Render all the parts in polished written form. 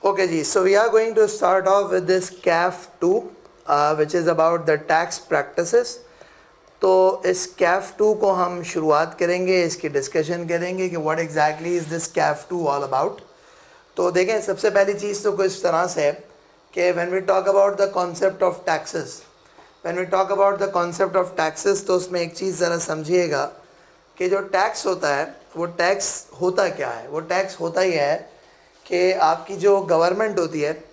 Okay ji, so we are going to start off with this CAF 2 which is about the tax practices. तो इस CAF 2 को हम शुरुआत करेंगे, इसकी डिस्कशन करेंगे कि what exactly is this CAF 2 all about. तो देखें, सबसे पहली चीज़ तो कुछ तरह से है कि when we talk about the concept of taxes, तो उसमें एक चीज़ ज़रा समझिएगा कि जो टैक्स होता है वो टैक्स होता क्या है. वो टैक्स होता ही है कि आपकी जो गवर्नमेंट होती है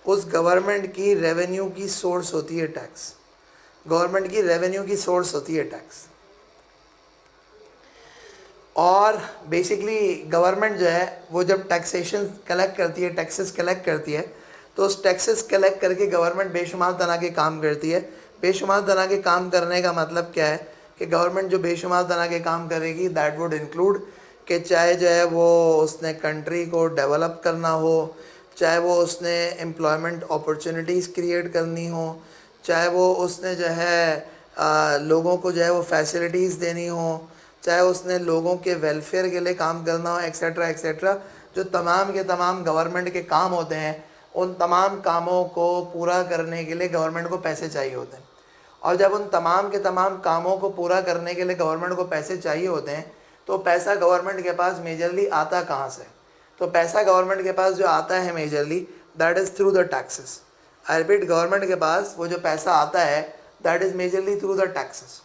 उस गवर्नमेंट की रेवेन्यू की सोर्स होती है टैक्स. गवर्नमेंट की रेवेन्यू की सोर्स होती है टैक्स. और बेसिकली गवर्नमेंट जो है वो जब टैक्सेशन कलेक्ट करती है, टैक्सेस कलेक्ट करती है, तो उस टैक्सेस कलेक्ट करके गवर्नमेंट बेशुमार तरह के काम करती है. बेशुमार तरह के काम करने का मतलब क्या है कि गवर्नमेंट जो बेशुमार तरह के काम करेगी दैट वुड इंक्लूड कि चाहे जो है वो उसने कंट्री को डेवलप करना हो, चाहे वो उसने एम्प्लॉयमेंट अपॉर्चुनिटीज़ क्रिएट करनी हो, चाहे वो उसने जो है लोगों को जो है वो फैसिलिटीज़ देनी हो, चाहे उसने लोगों के वेलफेयर के लिए काम करना हो, एक्सेट्रा एक्सेट्रा. जो तमाम के तमाम गवर्नमेंट के काम होते हैं उन तमाम कामों को पूरा करने के लिए गवर्नमेंट को पैसे चाहिए होते हैं. और जब उन तमाम के तमाम कामों को पूरा करने के लिए गवर्नमेंट को पैसे चाहिए होते हैं तो पैसा गवर्नमेंट के पास मेजरली आता कहाँ से? तो पैसा गवर्नमेंट के पास जो आता है majorly that is through the taxes. I repeat, government के पास वो जो पैसा आता है that is majorly through the taxes.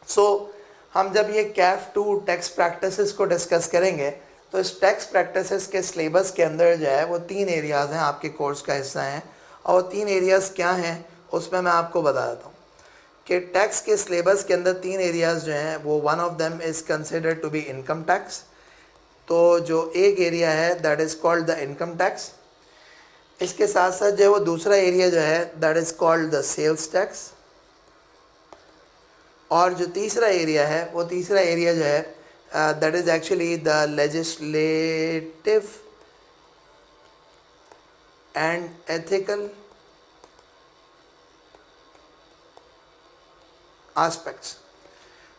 So हम जब ये CAF 2 टैक्स प्रैक्टिसेस को डिस्कस करेंगे तो इस टैक्स प्रैक्टिसेस के सिलेबस के अंदर जो है वो 3 एरियाज़ हैं, आपके कोर्स का हिस्सा हैं. और वो 3 एरियाज़ क्या हैं उसमें मैं आपको बता देता हूँ कि टैक्स के सिलेबस के अंदर 3 एरियाज़ जो हैं वो one of them is considered to be income tax. तो जो एक एरिया है that is called the income tax. इसके साथ साथ जो है वो दूसरा एरिया जो है that is called the sales tax. और जो तीसरा एरिया है वो तीसरा एरिया जो है that is actually the legislative and ethical aspects.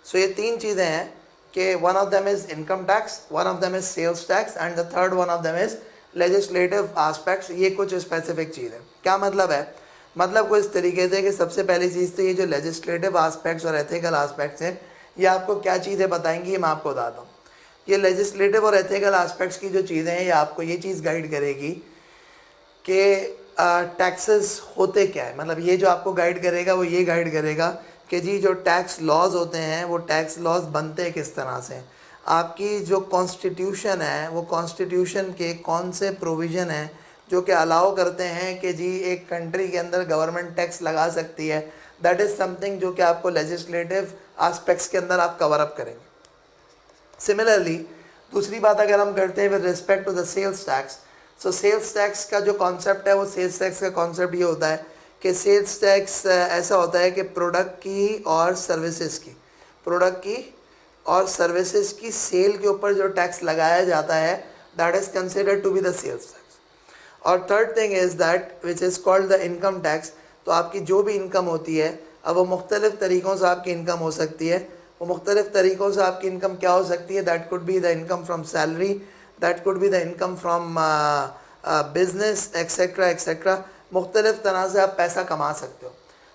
So ये 3 चीज़ें हैं कि one of them is income tax, one of them is sales tax and the third one of them is legislative aspects. ये कुछ specific चीज़ है. क्या मतलब है? मतलब कुछ तरीके से कि सबसे पहली चीज़ तो ये जो legislative aspects और ethical aspects हैं ये आपको क्या चीज़ें बताएंगी ये मैं आपको बताता हूँ. ये legislative और ethical aspects की जो चीज़ें हैं ये आपको ये चीज़ गाइड करेगी कि टैक्सेस होते क्या है. मतलब ये जो आपको गाइड करेगा वो ये गाइड करेगा कि जी जो टैक्स लॉज होते हैं वो टैक्स लॉज बनते किस तरह से. आपकी जो कॉन्स्टिट्यूशन है वो कॉन्स्टिट्यूशन के कौन से प्रोविज़न हैं जो कि अलाउ करते हैं कि जी एक कंट्री के अंदर गवर्नमेंट टैक्स लगा सकती है. दैट इज़ समथिंग जो कि आपको लेजिस्लेटिव एस्पेक्ट्स के अंदर आप कवर अप करेंगे. सिमिलरली दूसरी बात अगर हम करते हैं with respect to the sales tax, so sales tax का जो कॉन्सेप्ट है वो सेल्स टैक्स का कॉन्सेप्ट ये होता है कि सेल्स टैक्स ऐसा होता है कि प्रोडक्ट की और सर्विसेज की सेल के ऊपर जो टैक्स लगाया जाता है that is considered to be the sales tax. और third thing is that which is called the income tax. तो आपकी जो भी इनकम होती है अब वो मुख्तलिफ़ तरीक़ों से आपकी इनकम हो सकती है. वो मुख्तलिफ़ तरीक़ों से आपकी इनकम क्या हो सकती है? That could be the income from salary, that could be the income from business etcetera etcetera. मुख्तलिफ़ तरह से आप पैसा कमा सकते हो.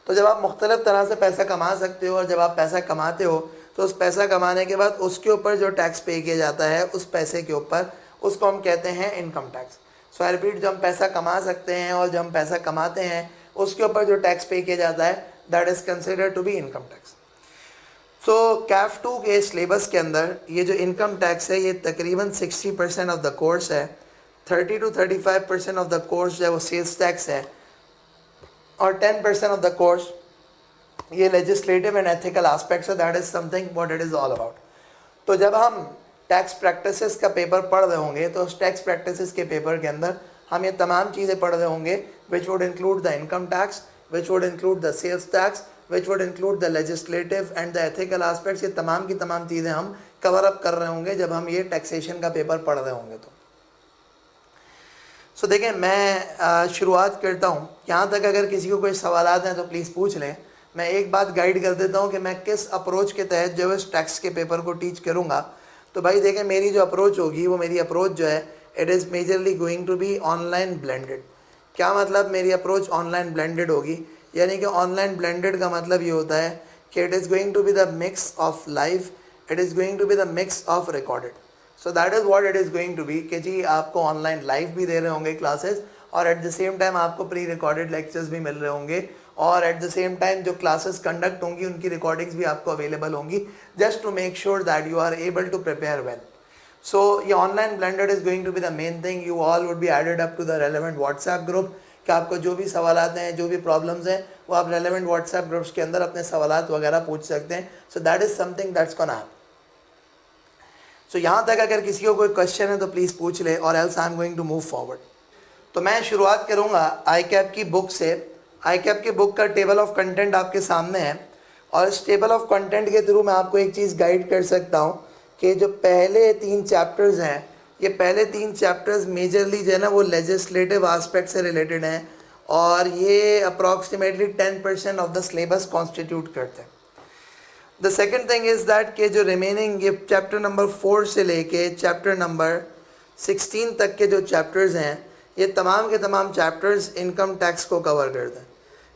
तो जब आप मुख्तलिफ़ तरह से पैसा कमा सकते हो और जब आप पैसा कमाते हो तो उस पैसा कमाने के बाद उसके ऊपर जो टैक्स पे किया जाता है उस पैसे के ऊपर उसको हम कहते हैं income tax. So I repeat, जब हम पैसा कमा सकते हैं और जब हम पैसा कमाते हैं उसके ऊपर जो टैक्स पे किया जाता है that is considered to be income tax. So CAF 2 के सिलेबस के अंदर ये जो इनकम टैक्स है ये तकरीबन 60% ऑफ द कोर्स है. 30 to 35% ऑफ द कोर्स जो है वो सेल्स टैक्स है और 10% ऑफ द कोर्स ये लेजिस्लेटिव एंड एथिकल एस्पेक्ट्स है. That is something what it is all about. तो जब हम टैक्स प्रैक्टिसेस का पेपर पढ़ रहे होंगे तो उस टैक्स प्रैक्टिसेस के पेपर के अंदर हम ये तमाम चीज़ें पढ़ रहे होंगे which would include the income tax, which would include the sales tax, which would include the legislative and the ethical aspects. ये तमाम की तमाम चीज़ें हम कवर अप कर रहे होंगे जब हम ये टैक्सेशन का पेपर पढ़ रहे होंगे. तो सो देखें, मैं शुरुआत करता हूँ. यहाँ तक अगर किसी को कोई सवालात हैं तो प्लीज़ पूछ लें. मैं एक बात गाइड कर देता हूँ कि मैं किस अप्रोच के तहत जो है इस टैक्स के पेपर को टीच करूँगा. तो भाई देखें, मेरी जो अप्रोच होगी वो मेरी अप्रोच जो है it is majorly going to be online blended. क्या मतलब मेरी अप्रोच ऑनलाइन ब्लेंडेड होगी, यानी कि ऑनलाइन ब्लेंडेड का मतलब ये होता है कि it is going to be the mix of live, it is going to be the mix of recorded. So that is what it is going to be, कि जी आपको ऑनलाइन लाइव भी दे रहे होंगे क्लासेस, और एट द सेम टाइम आपको pre recorded lectures भी मिल रहे होंगे, और एट द सेम टाइम जो क्लासेस कंडक्ट होंगी उनकी रिकॉर्डिंग्स भी आपको अवेलेबल होंगी, just to make sure that you are able to prepare well. So ये online blended is going to be the main thing. You all would be added up to the relevant WhatsApp group, कि आपको जो भी सवालात हैं, जो भी problems हैं, वो आप रेलेवेंट व्हाट्सएप ग्रुप्स के अंदर अपने सवालात वगैरह पूछ सकते हैं। So that is something that's gonna happen. So यहाँ तक अगर किसी को कोई क्वेश्चन है तो प्लीज़ पूछ ले, और else I am going to move forward. तो मैं शुरुआत करूँगा आई कैप की बुक से। आई कैप की बुक का टेबल ऑफ कंटेंट आपके सामने है, और इस टेबल ऑफ कंटेंट के थ्रू मैं आपको एक चीज़ गाइड कर सकता हूँ कि जो पहले 3 चैप्टर्स हैं, ये पहले 3 चैप्टर्स मेजरली जो है ना वो लेजिस्लेटिव आस्पेक्ट से रिलेटेड हैं, और ये approximately 10% of the syllabus constitute करते हैं। The second thing is that के जो रिमेनिंग ये चैप्टर नंबर 4 से लेके चैप्टर नंबर 16 तक के जो चैप्टर्स हैं, ये तमाम के तमाम चैप्टर्स इनकम टैक्स को कवर करते हैं।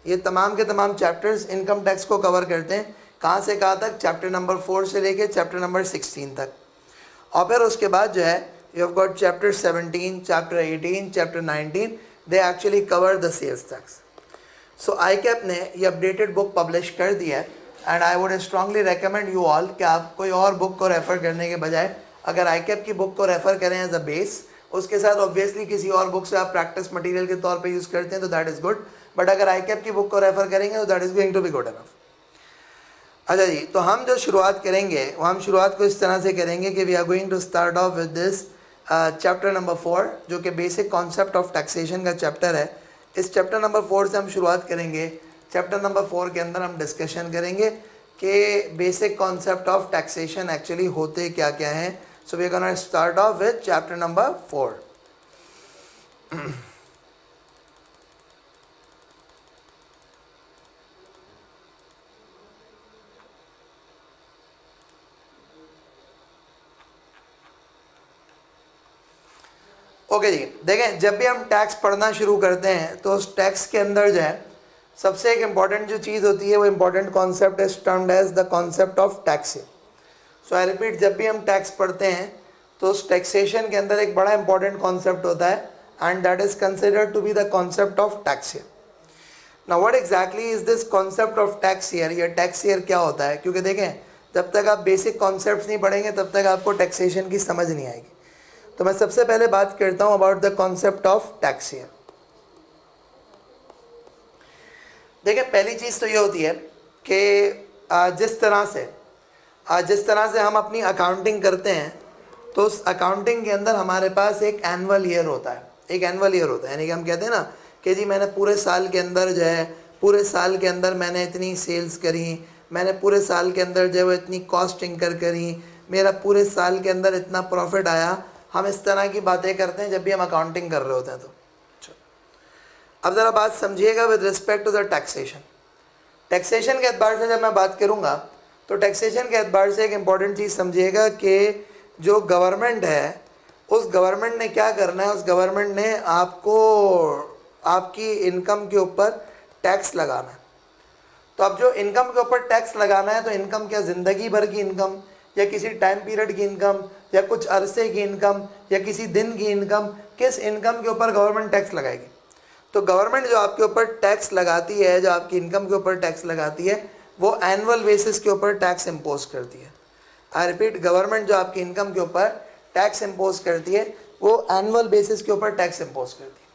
ये तमाम के तमाम चैप्टर्स इनकम टैक्स को कवर करते हैं। कहाँ से कहाँ तक? चैप्टर नंबर 4 से लेके चैप्टर नंबर 16 तक। और फिर उसके बाद जो है you have got chapter 17, chapter 18, chapter 19, they actually cover the sales tax. So ICAP ने ये अपडेटेड बुक पब्लिश कर दिया है, and I would strongly recommend you all कि आप कोई और बुक को रेफ़र करने के बजाय अगर आई कैप की बुक को रेफ़र करें एज अ बेस, उसके साथ ऑब्वियसली किसी और बुक से आप प्रैक्टिस मटेरियल के तौर पे यूज़ करते हैं तो दैट इज़ गुड, बट अगर आई कैप की बुक को रेफ़र करेंगे तो that is going to be good enough. अच्छा जी, तो हम जो शुरुआत करेंगे वो हम शुरुआत को इस तरह से करेंगे कि we are going to start off with this chapter number 4, जो कि बेसिक कॉन्सेप्ट ऑफ टैक्सेशन का चैप्टर है। इस चैप्टर नंबर 4 से हम शुरुआत करेंगे। चैप्टर नंबर 4 के अंदर हम डिस्कशन करेंगे कि basic concept of taxation actually होते क्या क्या हैं। So we are gonna start off with chapter number 4। Okay जी, देखें जब भी हम टैक्स पढ़ना शुरू करते हैं तो उस टैक्स के अंदर जो है सबसे एक इम्पॉर्टेंट जो चीज़ होती है वो important concept is termed as the concept of tax. So I repeat, जब भी हम टैक्स पढ़ते हैं तो उस टैक्सेशन के अंदर एक बड़ा इंपॉर्टेंट कॉन्सेप्ट होता है, and that is considered to be the concept of tax. Now what exactly is this concept of tax year? ये टैक्स ईयर क्या होता है? क्योंकि देखें जब तक आप बेसिक कॉन्सेप्ट नहीं पढ़ेंगे तब तक आपको टैक्सेशन की समझ नहीं आएगी। तो मैं सबसे पहले बात करता हूं about the concept of tax year. देखिए पहली चीज़ तो ये होती है कि जिस तरह से हम अपनी अकाउंटिंग करते हैं तो उस अकाउंटिंग के अंदर हमारे पास एक एनुअल ईयर होता है। एक एनुअल ईयर होता है, यानी कि हम कहते हैं ना कि जी मैंने पूरे साल के अंदर जो है पूरे साल के अंदर मैंने इतनी सेल्स करी, मैंने पूरे साल के अंदर जो है वो इतनी कॉस्ट इंकर करी, मेरा पूरे साल के अंदर इतना प्रॉफिट आया। हम इस तरह की बातें करते हैं जब भी हम अकाउंटिंग कर रहे होते हैं। तो अब ज़रा बात समझिएगा with respect to the taxation. Taxation के एतबार से जब मैं बात करूँगा तो टैक्सेशन के एतबार से एक इम्पॉर्टेंट चीज़ समझिएगा कि जो गवर्नमेंट है उस गवर्नमेंट ने क्या करना है, उस गवर्नमेंट ने आपको आपकी इनकम के ऊपर टैक्स लगाना है। तो अब जो इनकम के ऊपर टैक्स लगाना है तो इनकम क्या ज़िंदगी भर की इनकम, या किसी टाइम पीरियड की इनकम, या कुछ अरसे की इनकम, या किसी दिन की इनकम, किस इनकम के ऊपर गवर्नमेंट टैक्स लगाएगी? तो गवर्नमेंट जो आपके ऊपर टैक्स लगाती है, जो आपकी इनकम के ऊपर टैक्स लगाती है, वो एनुअल बेसिस के ऊपर टैक्स इम्पोज करती है। आई रिपीट, गवर्नमेंट जो आपकी इनकम के ऊपर टैक्स इम्पोज करती है वो एनुअल बेसिस के ऊपर टैक्स इम्पोज करती है।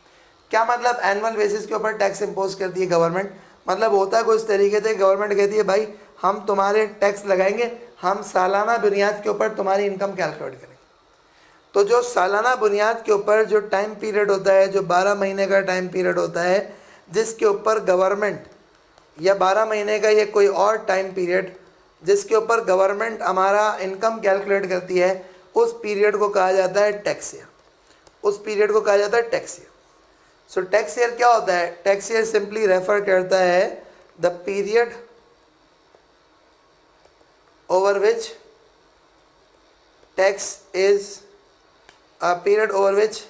क्या मतलब एनुअल बेसिस के ऊपर टैक्स इम्पोज करती है गवर्नमेंट? मतलब होता है कुछ तरीके से गवर्नमेंट कहती है भाई हम तुम्हारे टैक्स लगाएंगे, हम सालाना बुनियाद के ऊपर तुम्हारी इनकम कैलकुलेट करेंगे। तो जो सालाना बुनियाद के ऊपर जो टाइम पीरियड होता है, जो 12 महीने का टाइम पीरियड होता है, जिसके ऊपर गवर्नमेंट, या 12 महीने का या कोई और टाइम पीरियड जिसके ऊपर गवर्नमेंट हमारा इनकम कैलकुलेट करती है, उस पीरियड को कहा जाता है टैक्स ईयर। उस पीरियड को कहा जाता है tax year. So tax year क्या होता है? टैक्स ईयर सिंपली रेफर करता है the period over which tax is a period over which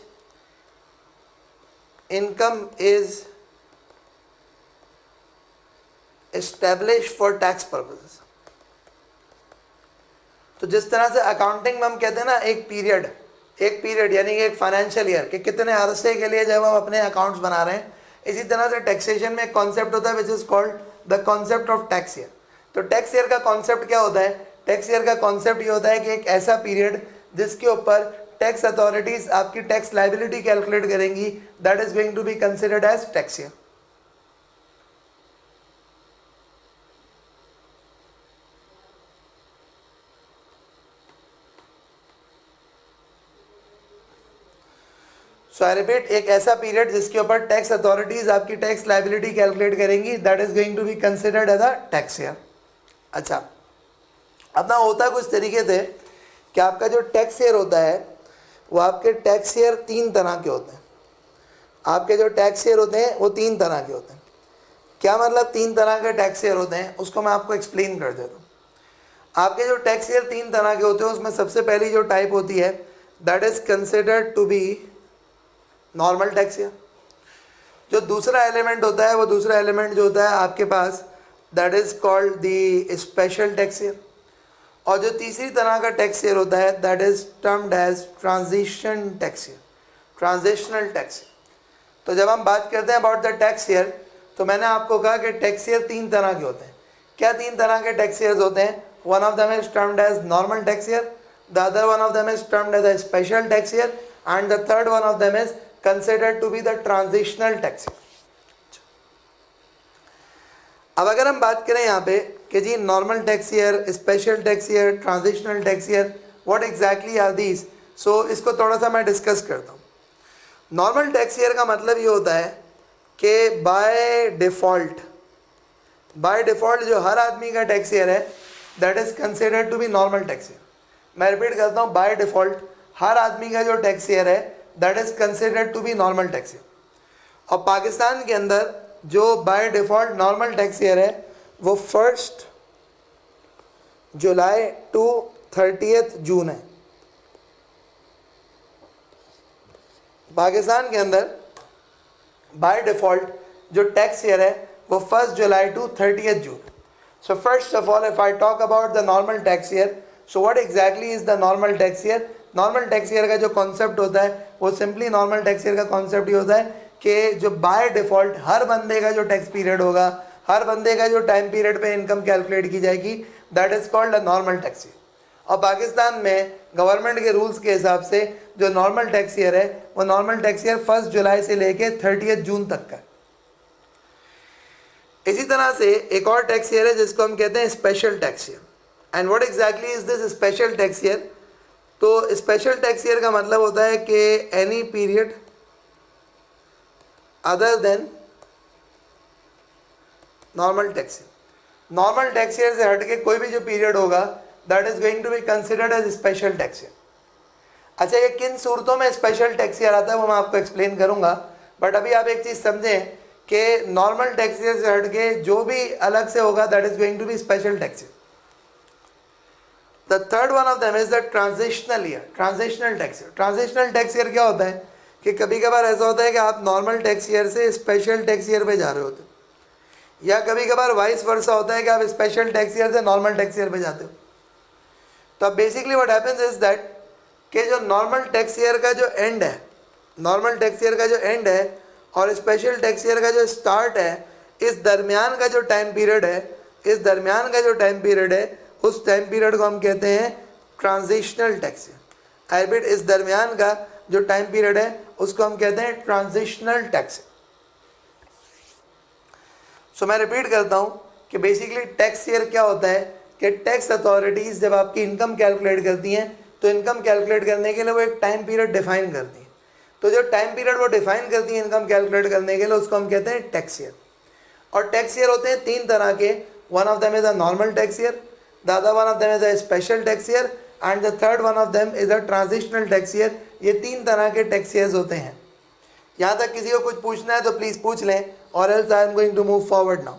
income is established for tax purposes. तो जिस तरह से अकाउंटिंग में हम कहते हैं ना एक पीरियड यानी कि एक फाइनेंशियल ईयर कि कितने अरसे के लिए जब हम अपने अकाउंट्स बना रहे हैं, इसी तरह से टैक्सेशन में एक कॉन्सेप्ट होता है which is called the concept of tax year. तो टैक्स ईयर का कॉन्सेप्ट क्या होता है? टैक्स ईयर का कॉन्सेप्ट ये होता है कि एक ऐसा पीरियड जिसके ऊपर टैक्स अथॉरिटीज आपकी टैक्स लाइबिलिटी कैलकुलेट करेंगी, that is going to be considered as tax year. So I repeat, एक ऐसा पीरियड जिसके ऊपर टैक्स अथॉरिटीज आपकी टैक्स लाइबिलिटी कैलकुलेट करेंगी, that is going to be considered as a tax year. अच्छा, अब ना होता कुछ तरीके से कि आपका जो टैक्स ईयर होता है वो आपके टैक्स ईयर 3 तरह के होते हैं. आपके जो टैक्स ईयर होते हैं वो 3 तरह के होते हैं. क्या मतलब 3 तरह के टैक्स ईयर होते हैं, उसको मैं आपको एक्सप्लेन कर देता हूँ. आपके जो टैक्स ईयर 3 तरह के होते हैं उसमें सबसे पहली जो टाइप होती है that is considered to be normal tax year. जो दूसरा एलिमेंट होता है वो दूसरा एलिमेंट जो होता है आपके पास that is called the special tax year. और जो तीसरी तरह का टैक्स ईयर होता है that is termed as transition tax year, transitional tax year. तो जब हम बात करते हैं अबाउट द टैक्स ईयर, तो मैंने आपको कहा कि टैक्स ईयर 3 तरह के होते हैं. क्या 3 तरह के टैक्स ईयर्स होते हैं? One of them is termed as normal tax year, the other one of them is termed as a special tax year and the third one of them is considered to be the transitional tax year. अब अगर हम बात करें यहाँ पे कि जी normal tax year, special tax year, transitional tax year, what exactly are these, so इसको थोड़ा सा मैं डिस्कस करता हूँ. नॉर्मल टैक्स ईयर का मतलब ये होता है कि बाय डिफ़ॉल्ट जो हर आदमी का टैक्स ईयर है that is considered to be normal tax year. मैं रिपीट करता हूँ, बाय डिफ़ॉल्ट हर आदमी का जो टैक्स ईयर है that is considered to be normal tax year. और पाकिस्तान के अंदर जो by default normal tax year है वो 1 जुलाई टू 30 जून है. पाकिस्तान के अंदर बाय डिफ़ॉल्ट जो टैक्स ईयर है वो 1 July to 30 June. So first of all if I talk about the normal tax year, so what exactly is the normal tax year. Normal tax year का जो concept होता है वो simply normal tax year का concept ये होता है कि जो बाय डिफ़ॉल्ट हर बंदे का जो टैक्स पीरियड होगा, हर बंदे का जो टाइम पीरियड पे इनकम कैलकुलेट की जाएगी, that is called a normal tax year. और पाकिस्तान में गवर्नमेंट के रूल्स के हिसाब से जो नॉर्मल टैक्स ईयर है वो नॉर्मल टैक्स ईयर 1 जुलाई से लेके 30 जून तक का. इसी तरह से एक और टैक्स ईयर है जिसको हम कहते हैं special tax year. And what exactly is this special tax year? तो स्पेशल टैक्स ईयर का मतलब होता है कि any period other than normal tax year. Normal tax year से हटके कोई भी जो पीरियड होगा that is going to be considered as special tax year. अच्छा, ये किन सूरतों में स्पेशल टैक्स ईयर आता है वो मैं आपको एक्सप्लेन करूंगा, बट अभी आप एक चीज़ समझें कि नॉर्मल टैक्स ईयर से हटके जो भी अलग से होगा that is going to be special tax year. The third one of them is the transitional year, transitional tax year. Transitional tax year क्या होता है कि कभी कभार ऐसा होता है कि आप नॉर्मल टैक्स ईयर से स्पेशल टैक्स ईयर पे जा रहे होते हो, या कभी कभार वाइस वर्सा होता है कि आप स्पेशल टैक्स ईयर से नॉर्मल टैक्स ईयर पे जाते हो. तो basically what happens is that कि जो नॉर्मल टैक्स ईयर का जो एंड है, नॉर्मल टैक्स ईयर का जो एंड है और स्पेशल टैक्स ईयर का जो स्टार्ट है, इस दरमियान का जो टाइम पीरियड है, उस टाइम पीरियड को हम कहते हैं transitional tax year. I repeat, इस दरमियान का जो टाइम पीरियड है उसको हम कहते हैं ट्रांजिशनल टैक्स. सो मैं रिपीट करता हूँ कि बेसिकली टैक्स ईयर क्या होता है कि टैक्स अथॉरिटीज़ जब आपकी इनकम कैलकुलेट करती हैं तो इनकम कैलकुलेट करने के लिए वो एक टाइम पीरियड डिफाइन करती हैं. तो जो टाइम पीरियड वो डिफाइन करती हैं इनकम कैलकुलेट करने के लिए उसको हम कहते हैं टैक्स ईयर. और टैक्स ईयर होते हैं 3 तरह के. One of them is a normal tax year, the other one of them is a special tax year and the third one of them is a transitional tax year. ये 3 तरह के tax years होते हैं. यहाँ तक किसी को कुछ पूछना है तो प्लीज़ पूछ लें, और else I am going to move forward now.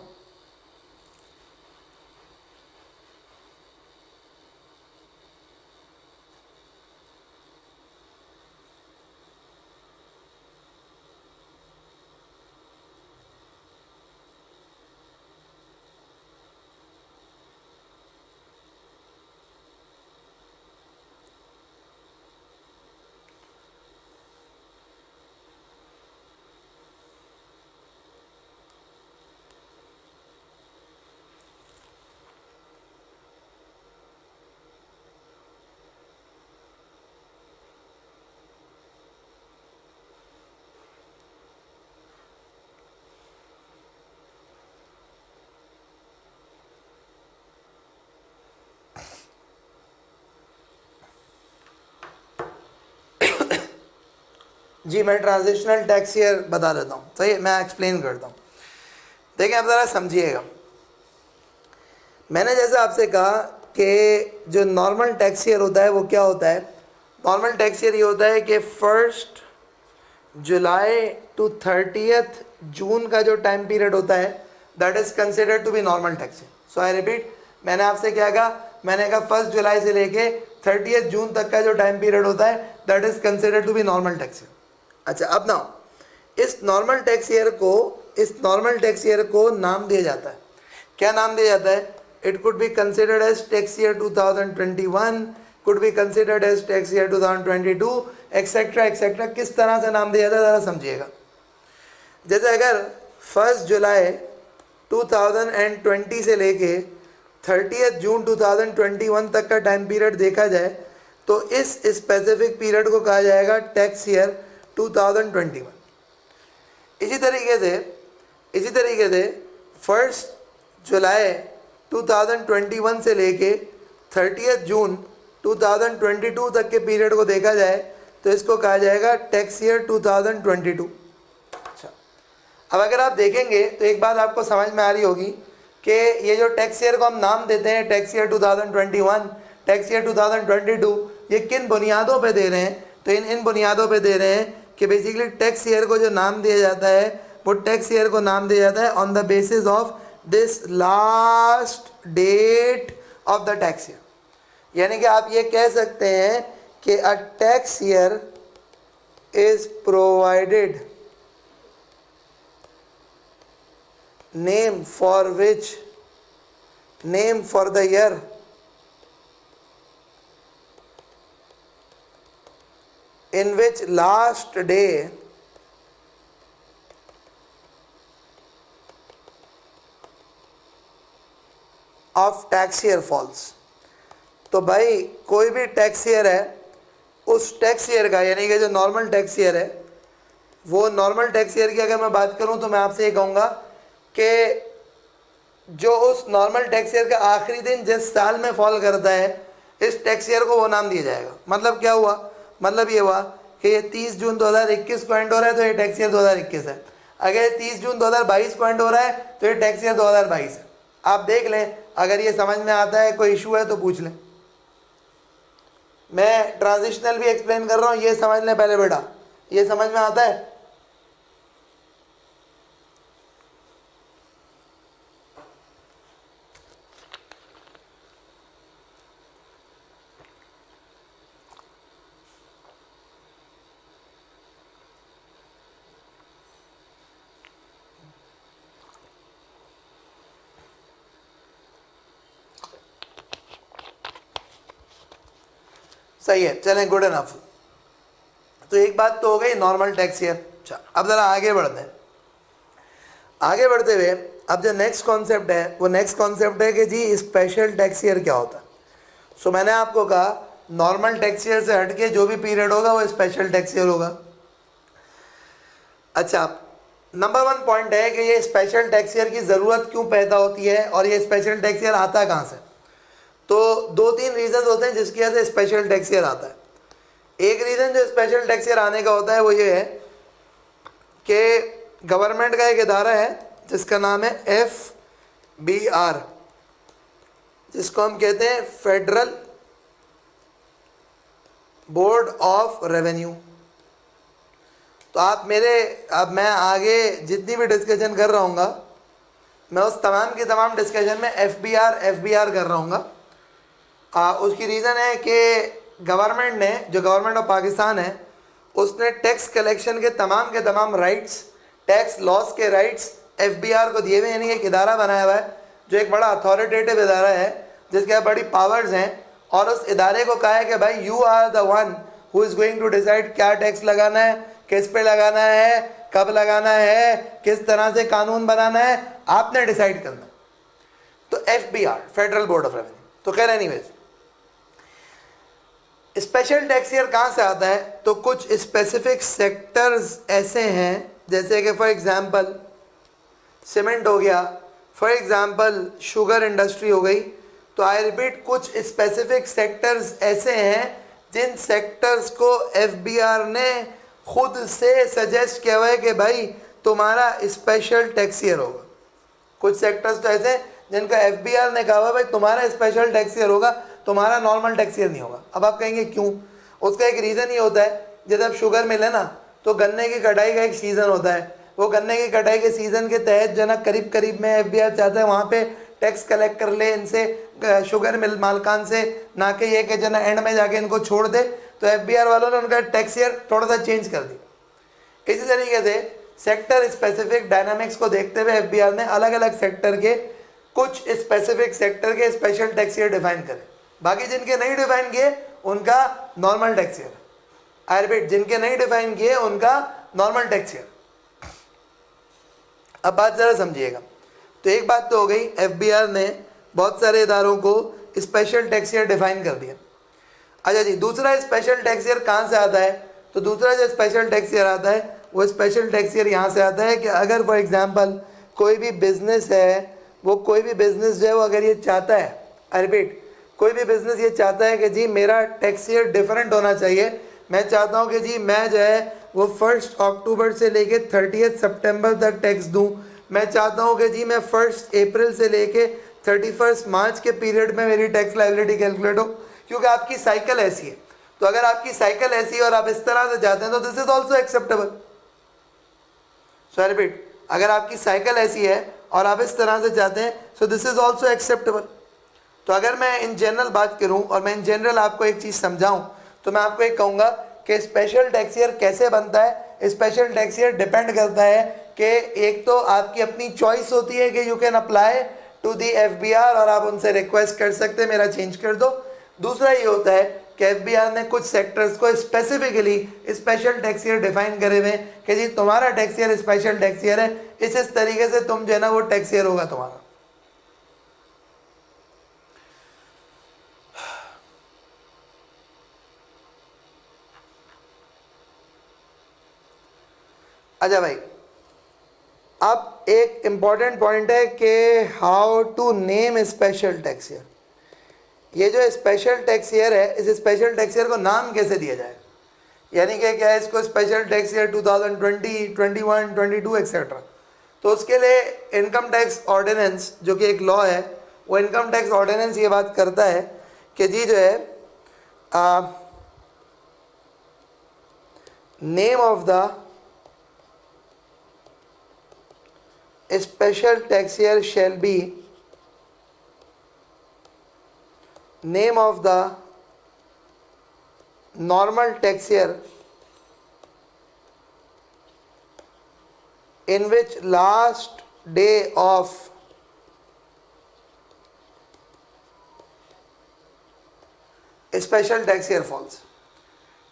जी मैं ट्रांजिशनल टैक्स ईयर बता देता हूँ, सही है, मैं एक्सप्लेन करता हूँ। देखिए आप ज़रा समझिएगा, मैंने जैसे आपसे कहा कि जो नॉर्मल टैक्स ईयर होता है वो क्या होता है। नॉर्मल टैक्स ईयर ये होता है कि 1 जुलाई टू 30 जून का जो टाइम पीरियड होता है that is considered to be normal tax year. So I repeat, मैंने आपसे क्या कहा, मैंने कहा 1 जुलाई से लेके 30 जून तक का जो टाइम पीरियड होता है that is considered to be normal tax year. अच्छा, अब ना इस नॉर्मल टैक्स ईयर को नाम दिया जाता है। क्या नाम दिया जाता है? It could be considered as tax year 2021, could be considered as tax year 2022, etcetera etcetera. किस तरह से नाम दिया जाता है ज़रा समझिएगा। जैसे अगर 1 जुलाई 2020 से लेके 30 जून 2021 तक का टाइम पीरियड देखा जाए तो इस स्पेसिफिक पीरियड को कहा जाएगा टैक्स ईयर 2021। इसी तरीके से 1 जुलाई 2021 से लेके 30 जून 2022 तक के पीरियड को देखा जाए तो इसको कहा जाएगा टैक्स ईयर 2022। अच्छा, अब अगर आप देखेंगे तो एक बात आपको समझ में आ रही होगी कि ये जो टैक्स ईयर को हम नाम देते हैं टैक्स ईयर 2021, टैक्स ईयर 2022, ये किन बुनियादों पे दे रहे हैं? तो इन बुनियादों पे दे रहे हैं कि बेसिकली टैक्स ईयर को जो नाम दिया जाता है वो टैक्स ईयर को नाम दिया जाता है on the basis of this last date of the tax year. यानी कि आप ये कह सकते हैं कि a tax year is provided name for the year in which last day of tax year falls। तो भाई कोई भी टैक्स ईयर है, उस टैक्स ईयर का यानी कि जो नॉर्मल टैक्स ईयर है, वो नॉर्मल टैक्स ईयर की अगर मैं बात करूं तो मैं आपसे ये कहूँगा कि जो उस नॉर्मल टैक्स ईयर का आखिरी दिन जिस साल में फॉल करता है इस टैक्स ईयर को वो नाम दिया जाएगा। मतलब क्या हुआ? मतलब ये हुआ कि ये 30 जून 2021 को एंड हो रहा है तो ये टैक्स ईयर 2021 है। अगर 30 जून 2022 को एंड हो रहा है तो ये टैक्स ईयर 2022 है। आप देख लें, अगर ये समझ में आता है, कोई इशू है तो पूछ लें। मैं ट्रांजिशनल भी एक्सप्लेन कर रहा हूँ, ये समझ लें पहले बेटा, ये समझ में आता है? सही है, चलें, गुड इनफ। तो एक बात तो हो गई नॉर्मल टैक्स ईयर। अच्छा, अब ज़रा आगे बढ़ते हैं। आगे बढ़ते हुए अब जो नेक्स्ट कॉन्सेप्ट है वो नेक्स्ट कॉन्सेप्ट है कि जी स्पेशल टैक्स ईयर क्या होता है। सो मैंने आपको कहा नॉर्मल टैक्स ईयर से हटके जो भी पीरियड होगा वो स्पेशल टैक्स ईयर होगा। अच्छा, नंबर 1 पॉइंट है कि ये स्पेशल टैक्स ईयर की ज़रूरत क्यों पैदा होती है और ये स्पेशल टैक्स ईयर आता कहाँ से? तो 2-3 रीज़न होते हैं जिसकी वजह से स्पेशल टैक्स ईयर आता है। एक रीज़न जो स्पेशल टैक्स ईयर आने का होता है वो ये है कि गवर्नमेंट का एक इदारा है जिसका नाम है FBR, जिसको हम कहते हैं फेडरल बोर्ड ऑफ रेवेन्यू। तो अब मैं आगे जितनी भी डिस्कशन कर रहा हूँगा मैं उस तमाम की तमाम डिस्कशन में FBR कर रहा हूँगा। उसकी रीज़न है कि गवर्नमेंट ने, जो गवर्नमेंट ऑफ पाकिस्तान है, उसने टैक्स कलेक्शन के तमाम राइट्स, टैक्स लॉस के राइट्स FBR को दिए हुए, यानी एक इदारा बनाया हुआ है जो एक बड़ा अथॉरिटेटिव इदारा है जिसके बड़ी पावर्स हैं। और उस इदारे को कहा है कि भाई you are the one who is going to decide क्या टैक्स लगाना है, किस पे लगाना है, कब लगाना है, किस तरह से कानून बनाना है, आपने डिसाइड करना है। तो FBR, federal board of revenue. तो खैर एनीवेज, स्पेशल टैक्स ईयर कहाँ से आता है? तो कुछ स्पेसिफिक सेक्टर्स ऐसे हैं जैसे कि फॉर एग्जांपल सीमेंट हो गया, फॉर एग्जांपल शुगर इंडस्ट्री हो गई। तो आई रिपीट, कुछ स्पेसिफिक सेक्टर्स ऐसे हैं जिन सेक्टर्स को FBR ने खुद से सजेस्ट किया हुआ है कि भाई तुम्हारा स्पेशल टैक्स ईयर होगा। कुछ सेक्टर्स तो ऐसे हैं जिनका एफबीआर ने कहा हुआ भाई तुम्हारा स्पेशल टैक्स ईयर होगा, तुम्हारा नॉर्मल टैक्स ईयर नहीं होगा। अब आप कहेंगे क्यों? उसका एक रीज़न ये होता है, जब आप शुगर मिल है ना तो गन्ने की कटाई का एक सीज़न होता है, वो गन्ने की कटाई के सीज़न के तहत जो ना करीब करीब में एफबीआर चाहता है वहाँ पे टैक्स कलेक्ट कर ले इनसे, शुगर मिल मालकान से, ना कि ये कि जो ना एंड में जाके इनको छोड़ दे। तो एफबीआर वालों ने उनका टैक्स ईयर थोड़ा सा चेंज कर दिया। इसी तरीके से सेक्टर स्पेसिफिक डायनामिक्स को देखते हुए एफबीआर ने अलग अलग सेक्टर के कुछ स्पेसिफिक सेक्टर के स्पेशल टैक्स ईयर डिफाइन करे। बाकी जिनके नहीं डिफाइन किए उनका normal tax year. I repeat, जिनके नहीं डिफाइन किए उनका नॉर्मल टैक्स ईयर। अब बात ज़रा समझिएगा। तो एक बात तो हो गई, एफबीआर ने बहुत सारे इदारों को स्पेशल टैक्स ईयर डिफाइन कर दिया। अच्छा जी, दूसरा स्पेशल टैक्स ईयर कहाँ से आता है? तो दूसरा जो स्पेशल टैक्स ईयर आता है वो स्पेशल टैक्स ईयर यहाँ से आता है कि अगर फॉर एग्जांपल कोई भी बिजनेस है, वो कोई भी बिजनेस जो है वो अगर ये चाहता है, आई रिपीट, कोई भी बिजनेस ये चाहता है कि जी मेरा टैक्स ईयर डिफरेंट होना चाहिए, मैं चाहता हूँ कि जी मैं जो है वो 1 अक्टूबर से लेके 30 सितंबर तक टैक्स दूँ, मैं चाहता हूँ कि जी मैं 1 अप्रैल से लेके 31 मार्च के पीरियड में मेरी टैक्स लायबिलिटी कैलकुलेट हो, क्योंकि आपकी साइकिल ऐसी है। तो अगर आपकी साइकिल ऐसी है और आप इस तरह से जाते हैं तो this is also acceptable. So repeat, अगर आपकी साइकिल ऐसी है और आप इस तरह से जाते हैं so this is also acceptable. तो अगर मैं इन जनरल बात करूं और मैं इन जनरल आपको एक चीज़ समझाऊं तो मैं आपको एक कहूँगा कि स्पेशल टैक्स ईयर कैसे बनता है। स्पेशल टैक्स ईयर डिपेंड करता है कि एक तो आपकी अपनी चॉइस होती है कि you can apply to the FBR और आप उनसे रिक्वेस्ट कर सकते हैं मेरा चेंज कर दो। दूसरा ये होता है कि एफबीआर ने कुछ सेक्टर्स को specifically special tax year define करे हुए कि जी तुम्हारा tax year special tax year है, इस तरीके से तुम जो है ना वो टैक्स ईयर होगा तुम्हारा। अच्छा भाई, अब एक इंपॉर्टेंट पॉइंट है कि how to name special tax year. ये जो स्पेशल टैक्स ईयर है, इस स्पेशल टैक्स ईयर को नाम कैसे दिया जाए? यानी कि क्या है, इसको स्पेशल टैक्स ईयर 2020, 21, 22 एक्सेट्रा। तो उसके लिए इनकम टैक्स ऑर्डिनेंस जो कि एक लॉ है, वो इनकम टैक्स ऑर्डिनेंस ये बात करता है कि जी जो है name of the special tax year shall be name of the normal tax year in which last day of special tax year falls.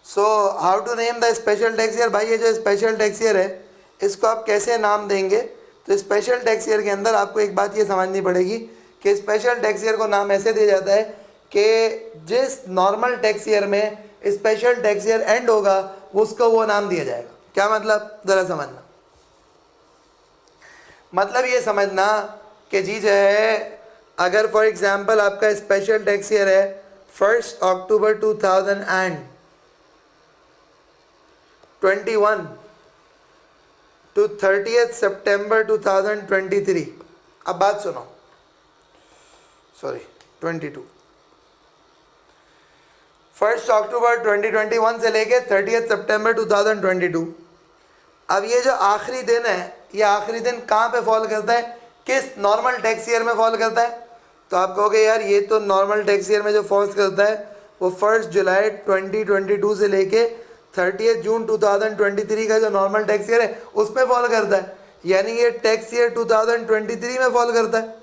So how to name the special tax year? भाई ये जो special tax year है इसको आप कैसे नाम देंगे? तो स्पेशल टैक्स ईयर के अंदर आपको एक बात ये समझनी पड़ेगी कि स्पेशल टैक्स ईयर को नाम ऐसे दिया जाता है कि जिस नॉर्मल टैक्स ईयर में स्पेशल टैक्स ईयर एंड होगा उसको वो नाम दिया जाएगा। क्या मतलब? ज़रा समझना। मतलब ये समझना कि जी जो है अगर फॉर एग्जांपल आपका स्पेशल टैक्स ईयर है 1 अक्टूबर 2021 to 30 सितंबर 2023। अब बात सुनो, सॉरी 22, 1 अक्टूबर 2021 से लेके 30 सितंबर 2022। अब ये जो आखिरी दिन है, ये आखिरी दिन कहाँ पे फॉल करता है? किस नॉर्मल टैक्स ईयर में फॉल करता है? तो आप कहोगे यार ये तो नॉर्मल टैक्स ईयर में जो फॉल करता है वो 1 जुलाई 2022 से लेके 30 जून 2023 का जो नॉर्मल टैक्स ईयर है उसमें फॉल करता है, यानी ये टैक्स ईयर 2023 में फॉल करता है।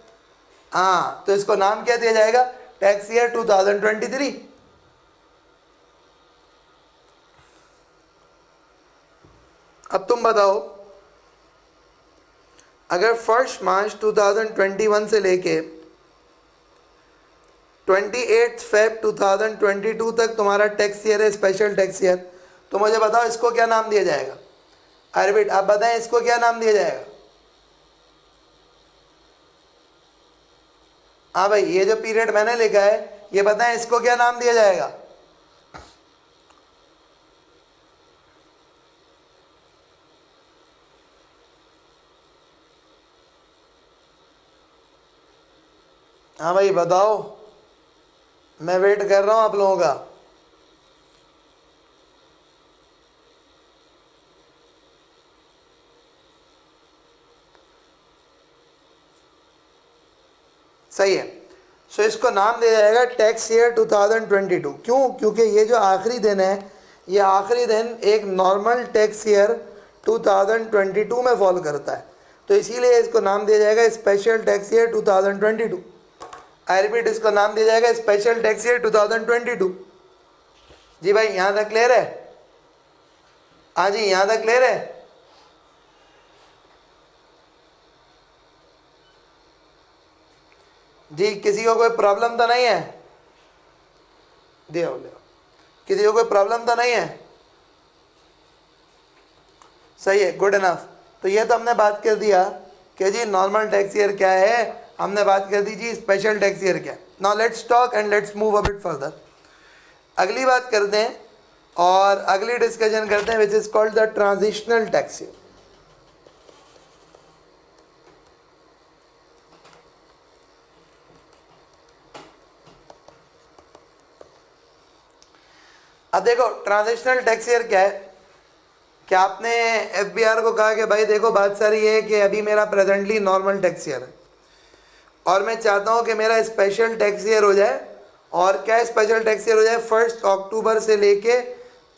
हाँ, तो इसको नाम क्या दिया जाएगा? Tax year 2023। अब तुम बताओ, अगर 1 मार्च 2021 से लेके 28 फेब 2022 तक तुम्हारा टैक्स ईयर है स्पेशल टैक्स ईयर, तो मुझे बताओ इसको क्या नाम दिया जाएगा? अरे बेट आप बताएं इसको क्या नाम दिया जाएगा? हाँ भाई, ये जो पीरियड मैंने लिखा है ये बताएं इसको क्या नाम दिया जाएगा? हाँ भाई बताओ, मैं वेट कर रहा हूँ आप लोगों का। सही है। सो इसको नाम दिया जाएगा टैक्स ईयर 2022। क्यों? क्योंकि ये जो आखिरी दिन है, ये आखिरी दिन एक नॉर्मल टैक्स ईयर 2022 में फॉलो करता है, तो इसीलिए इसको नाम दिया जाएगा special tax year 2022। I repeat, इसको नाम दिया जाएगा स्पेशल टैक्स ईयर 2022। जी भाई यहाँ तक क्लियर है? हाँ जी यहाँ तक क्लियर है? जी किसी को कोई प्रॉब्लम तो नहीं है? दियो ले, किसी को कोई प्रॉब्लम तो नहीं है? सही है, गुड इनफ। तो ये तो हमने बात कर दिया कि जी नॉर्मल टैक्स ईयर क्या है, हमने बात कर दी जी स्पेशल टैक्स ईयर क्या है। Now let's talk and let's move a bit further. अगली बात करते हैं और अगली डिस्कशन करते हैं which is called the transitional tax year. अब देखो ट्रांजिशनल टैक्स ईयर क्या है। क्या आपने एफबीआर को कहा कि भाई देखो बात सारी ये है कि अभी मेरा प्रेजेंटली नॉर्मल टैक्स ईयर है और मैं चाहता हूँ कि मेरा स्पेशल टैक्स ईयर हो जाए, और क्या स्पेशल टैक्स ईयर हो जाए, 1 अक्टूबर से लेके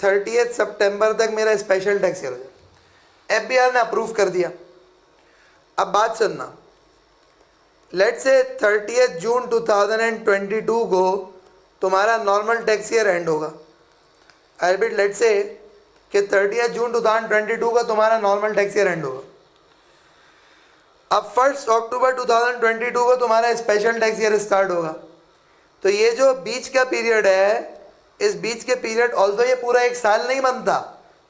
30 सितंबर तक मेरा स्पेशल टैक्स ईयर हो जाए। एफबीआर ने अप्रूव कर दिया। अब बात सुनना, लेट्स से 30 जून 2022 को तुम्हारा नॉर्मल टैक्स ईयर एंड होगा। आई रिपीट, लेट्स से कि 30 जून 2022 को तुम्हारा नॉर्मल टैक्स ईयर एंड होगा। अब 1 अक्टूबर 2022 को तुम्हारा स्पेशल टैक्स ईयर स्टार्ट होगा। तो ये जो बीच का पीरियड है, इस बीच के पीरियड, ऑल्दो ये पूरा एक साल नहीं बनता,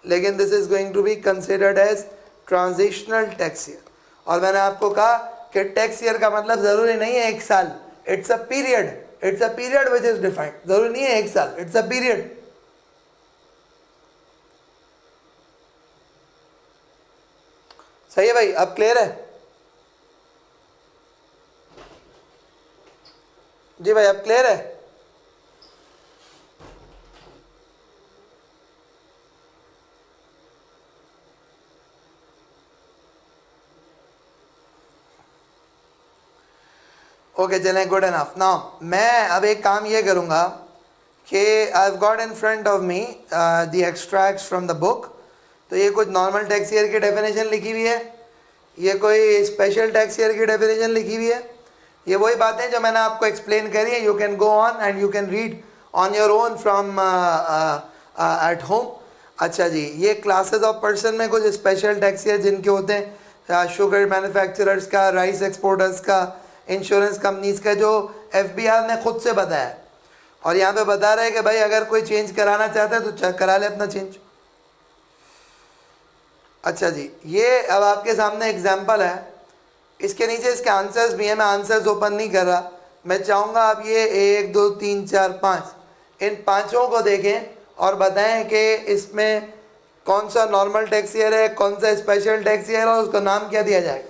लेकिन this is going to be considered as transitional tax year. और मैंने आपको कहा कि टैक्स ईयर का मतलब जरूरी नहीं है एक साल, it's a period, it's a period which is defined. जरूरी नहीं है एक साल, इट्स अ पीरियड। सही है भाई, अब क्लियर है? जी भाई अब क्लियर है? ओके चलें, गुड इनफ। नाउ मैं अब एक काम ये करूँगा कि I have got in front of me the extracts from the book. तो ये कुछ नॉर्मल टैक्स ईयर की डेफिनेशन लिखी हुई है, ये कोई स्पेशल टैक्स ईयर की डेफिनेशन लिखी हुई है। ये वही बातें जो मैंने आपको एक्सप्लेन करी है। You can go on and you can read on your own from at home. अच्छा जी, ये क्लासेस ऑफ पर्सन में कुछ स्पेशल टैक्स ईयर जिनके होते हैं, शुगर मैन्युफैक्चरर्स का, राइस एक्सपोर्टर्स का, इंश्योरेंस कंपनीज का, जो एफबीआर ने खुद से बताया। और यहाँ पे बता रहे हैं कि भाई अगर कोई चेंज कराना चाहता है तो करा ले अपना चेंज। अच्छा जी, ये अब आपके सामने एग्जाम्पल है, इसके नीचे इसके आंसर्स भी हैं। मैं आंसर्स ओपन नहीं कर रहा, मैं चाहूँगा आप ये 1 2 3 4 5 इन पांचों को देखें और बताएं कि इसमें कौन सा नॉर्मल टैक्स ईयर है, कौन सा स्पेशल टैक्स ईयर है और उसका नाम क्या दिया जाएगा।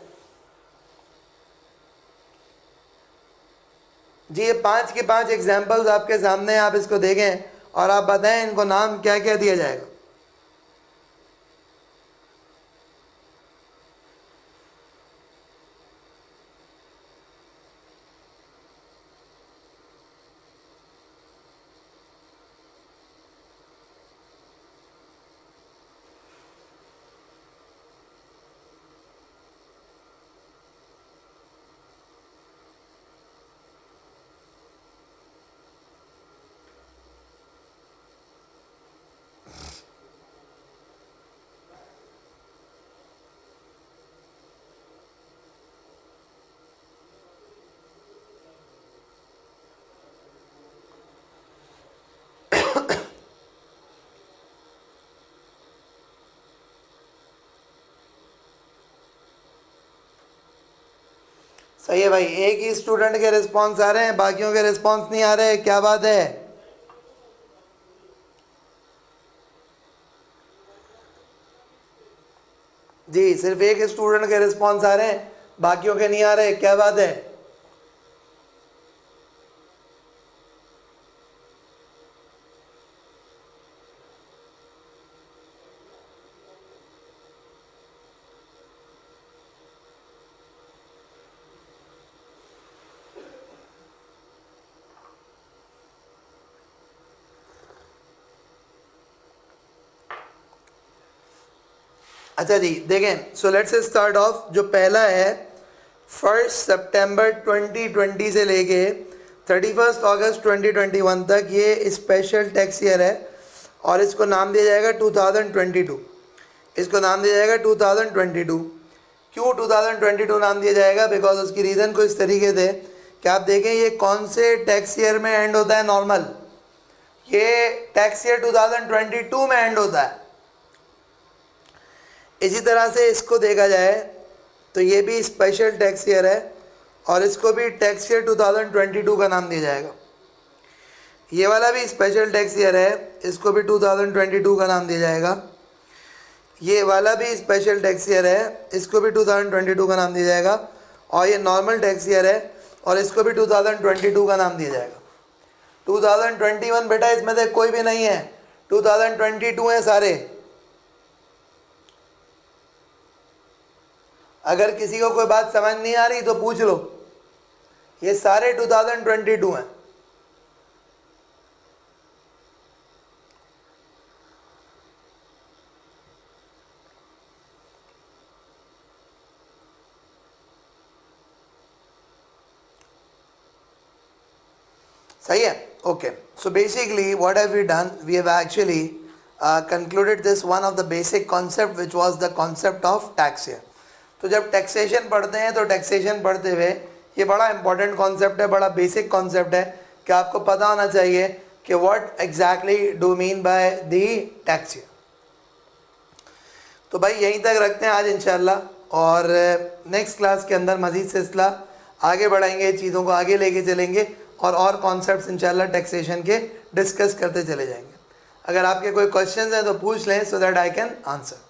जी ये 5 के 5 एग्जाम्पल्स आपके सामने हैं, आप इसको देखें और आप बताएं इनको नाम क्या क्या दिया जाएगा। सही है भाई, एक ही स्टूडेंट के रिस्पॉन्स आ रहे हैं, बाकियों के रिस्पॉन्स नहीं आ रहे, क्या बात है? जी सिर्फ एक स्टूडेंट के रिस्पॉन्स आ रहे हैं, बाकियों के नहीं आ रहे, क्या बात है? अच्छा जी देखें, सो लेट्स स्टार्ट ऑफ। जो पहला है 1 सितंबर 2020 से लेके 31 अगस्त 2021 तक, ये स्पेशल टैक्स ईयर है और इसको नाम दिया जाएगा 2022। इसको नाम दिया जाएगा 2022। क्यों 2022 नाम दिया जाएगा? बिकॉज उसकी रीज़न को इस तरीके से कि आप देखें ये कौन से टैक्स ईयर में एंड होता है। नॉर्मल ये टैक्स ईयर 2022 में एंड होता है। इसी तरह से इसको देखा जाए तो ये भी स्पेशल टैक्स ईयर है और इसको भी टैक्स ईयर 2022 का नाम दिया जाएगा। ये वाला भी स्पेशल टैक्स ईयर है, इसको भी 2022 का नाम दिया जाएगा। ये वाला भी स्पेशल टैक्स ईयर है, इसको भी 2022 का नाम दिया जाएगा। और ये नॉर्मल टैक्स ईयर है और इसको भी 2022 का नाम दिया जाएगा। 2021 बेटा इसमें से कोई भी नहीं है, 2022 है सारे। अगर किसी को कोई बात समझ नहीं आ रही तो पूछ लो, ये सारे 2022 हैं। सही है? Okay, so basically what have we done, we have actually concluded this one of the basic concept which was the concept of tax here। तो जब टैक्सेशन पढ़ते हैं तो टैक्सेशन पढ़ते हुए ये बड़ा इंपॉर्टेंट कॉन्सेप्ट है, बड़ा बेसिक कॉन्सेप्ट है कि आपको पता होना चाहिए कि what exactly do mean by the tax year. तो भाई यहीं तक रखते हैं आज इंशाल्लाह, और नेक्स्ट क्लास के अंदर मज़ीद सिलसिला आगे बढ़ाएंगे, चीज़ों को आगे लेके चलेंगे और कॉन्सेप्ट्स इंशाल्लाह टैक्सेशन के डिस्कस करते चले जाएंगे। अगर आपके कोई क्वेश्चंस हैं तो पूछ लें, so that I can answer.